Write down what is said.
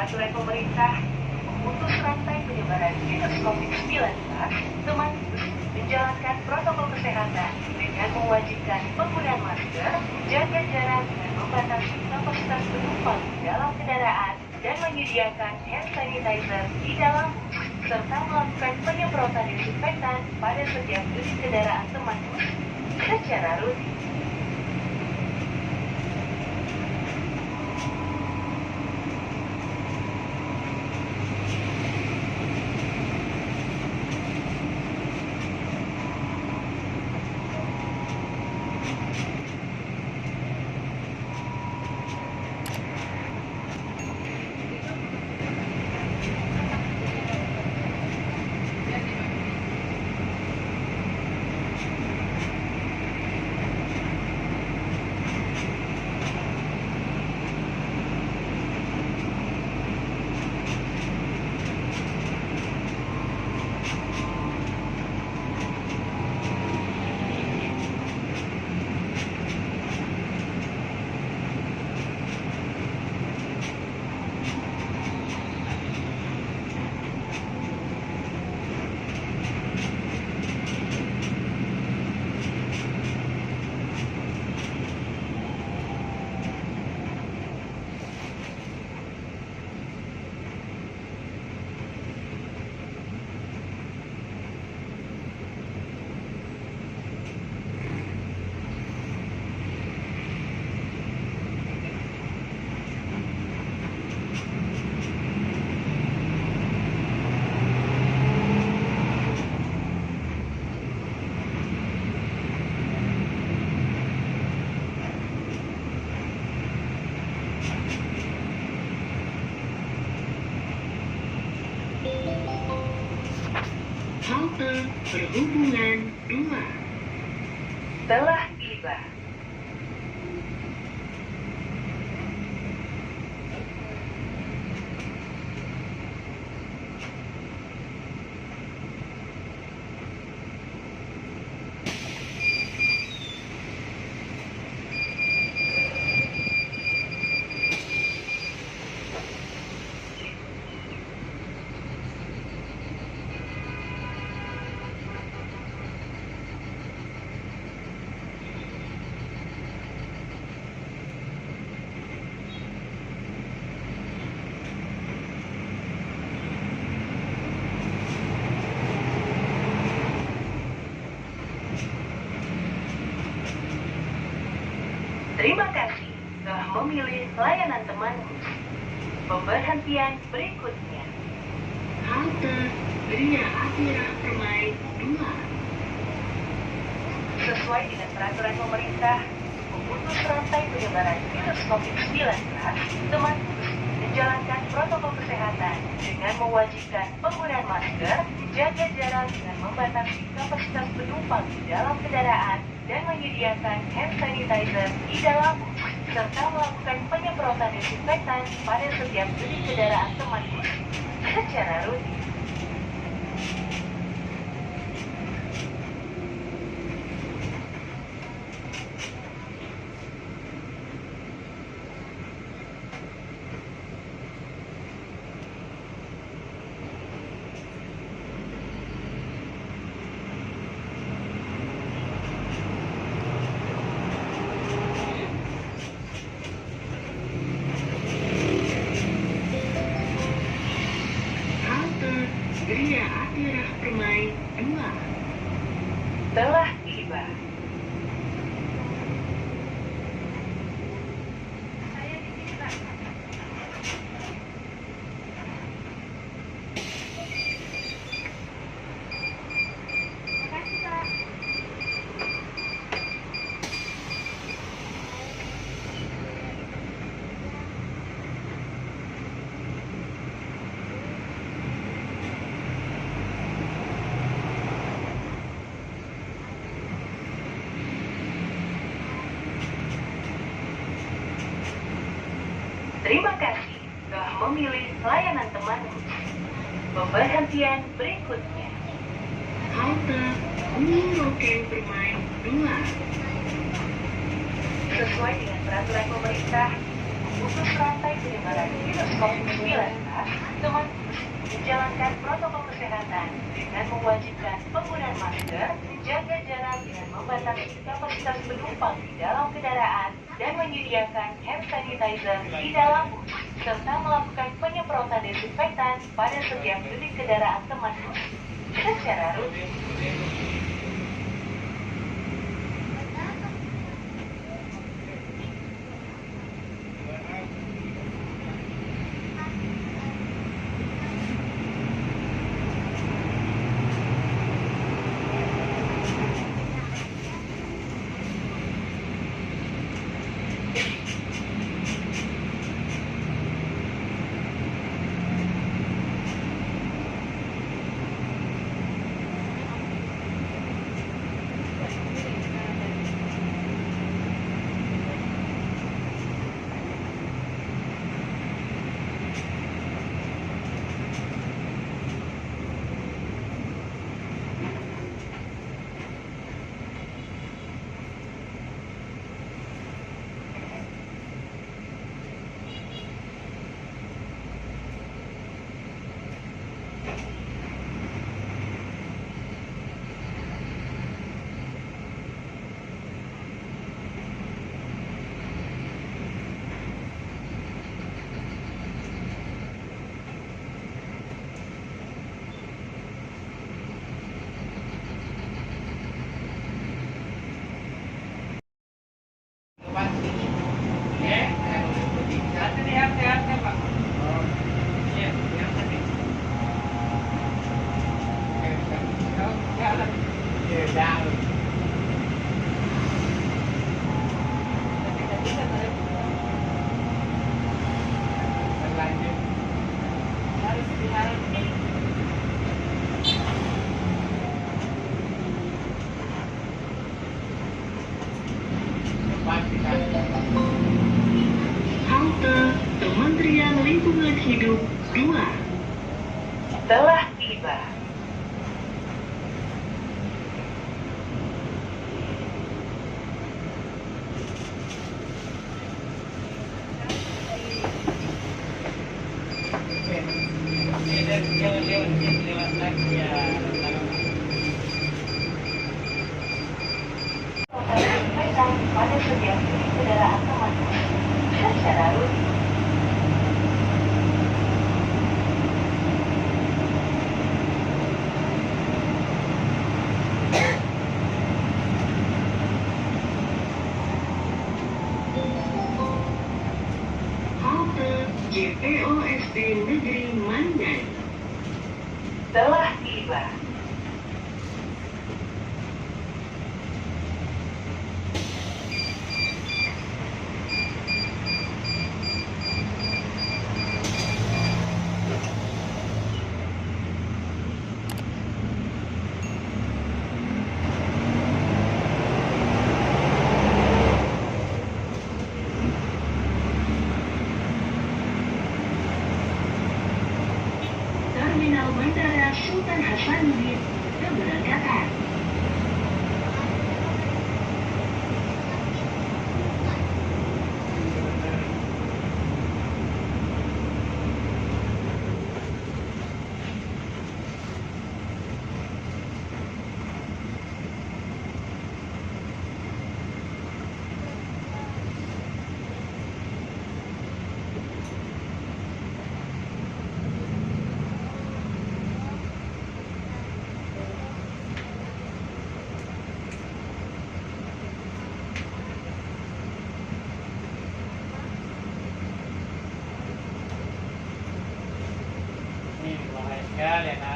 peraturan pemerintah memutus rantai penyebaran virus COVID-19, teman bus menjalankan protokol kesehatan dengan mewajibkan penggunaan masker, jaga jarak, dan membatasi kapasitas penumpang di dalam kendaraan, dan menyediakan hand sanitizer di dalam bus, serta melakukan penyemprotan disinfektan pada setiap unit kendaraan teman bus secara rutin. Halte Perhubungan 2 Telah tiba. Terima kasih telah memilih layanan teman bus. Pemberhentian berikutnya. Halte Gria Atira Permai 2 Sesuai dengan peraturan pemerintah memutus rantai penyebaran virus COVID-19, teman bus menjalankan protokol kesehatan dengan mewajibkan penggunaan masker, jaga jarak, dan membatasi kapasitas penumpang di dalam kendaraan, dan menyediakan hand sanitizer di dalam bus, serta melakukan penyemprotan disinfektan pada setiap unit kendaraan teman bus secara rutin. Gria Atira Permai 2 Telah tiba. Terima kasih telah memilih layanan teman bus. Pemberhentian berikutnya. Halte Gunung Roken Permai 2 Sesuai dengan peraturan pemerintah memutus rantai penyebaran virus COVID-19, teman menjalankan protokol kesehatan dengan mewajibkan penggunaan masker, menjaga jarak dengan membatasi kapasitas penumpang di dalam kendaraan, dan menyediakan hand sanitizer di dalam bus, serta melakukan penyemprotan desinfektan pada setiap unit kendaraan teman bus secara rutin. Halte Kementerian Lingkungan Hidup 2. Telah tiba. Desinfektan pada setiap unit kendaraan teman bus secara rutin. Halte JPOSD Negeri Mandai. Telah tiba. Terminal Bandara Sultan Hasanuddin, keberangkatan. Ini bahaya sekali ya,